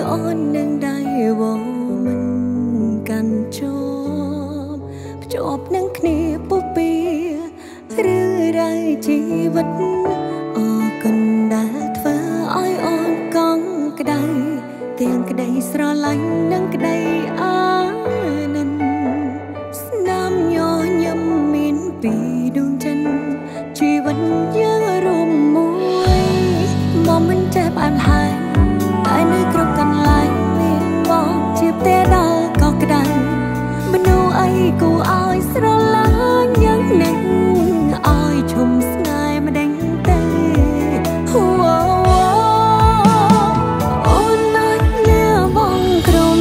អូននឹងដៃវមិនកាន់ជាប់ភ្ជាប់នឹងគ្នាពុះពីឬរៃជីវិតអរគុណដែលធ្វើឲ្យអូនកង់ក្ដៅទាំងក្ដីស្រឡាញ់និងក្ដីអាណិនស្នាមញញឹមមានពីដួងចិនជីវិតយើងរួមមួយមកមិនចេះបានហើយតែនៅគ្រប់កន្លែងមានមកជាផ្ទះដល់ក៏ក្ដៅមនុស្សអីគួរឲ្យស្រឡាញ់យ៉ាងនេះឲ្យឈុំស្នេហ៍ម្ដេចទៅអូនណាស់លះបងក្រុម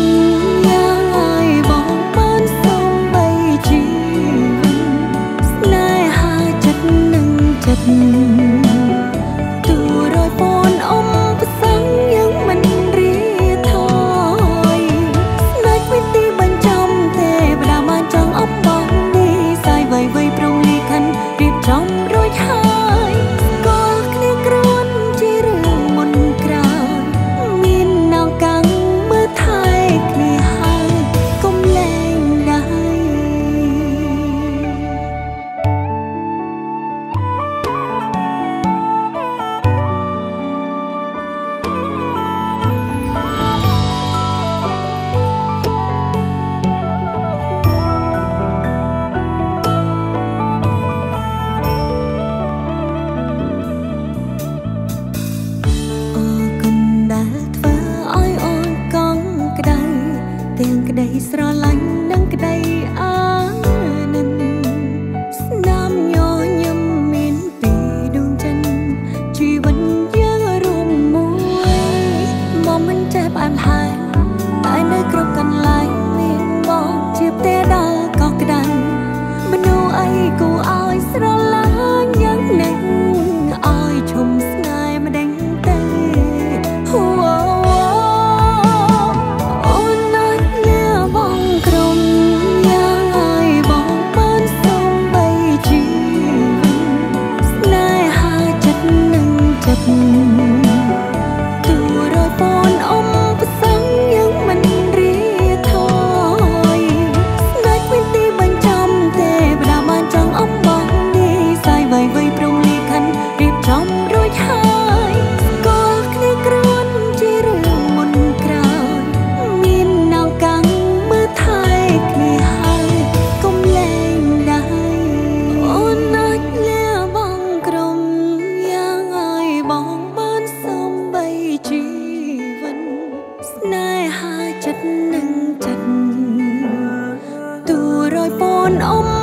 យ៉ាងឲ្យបងបានសុំបីជីវិតស្នេហាចិត្តនឹងចិត្តទូរយពូនអ៊ំប្រសឹងយើងមិនរៀថយស្នេហ៍វិធីបញ្ចំទេបដាបានចង់អបបងនេះសាយវៃវៃប្រងលីខិនរៀបចំរួចហើយស្គាល់គ្នាគ្រួនជារឿងមុនក្រោយមានណៅកាំងមើលថែគ្នាហើយកុំលែងដៃទាំងក្ដីស្រឡាញ់និងក្ដីអាណិនស្នាមញញឹមមានពីដួងចិនជីវិតយើងរួមមួយមកមិនចេះបានហើយតែនៅគ្រប់កន្លែងមានមកជាផ្ទះដល់ក៏ក្ដៅមនុស្សអីគួរឲ្យស្រឡាញ់យ៉ាងនេះឲ្យឈុំស្នេហ៍ម្ដេចទៅទូរយពូនអ៊ំប្រសឹងយើងមិនរៀថយស្នេហ៍វិធីបញ្ចំទេបដាបានចង់អបបងនេះសាយវៃវៃប្រងលីខិនរៀបចំរួចហើយស្គាល់គ្នាគ្រួនជារឿងមុនក្រោយមានណៅកាំងមើលថែគ្នាហើយកុំលែងដៃអូនណាស់លះបងក្រុមយ៉ាងឲ្យបងជីវិតស្នេហាចិត្តនឹងចិត្តទូរយពូនអ៊ំ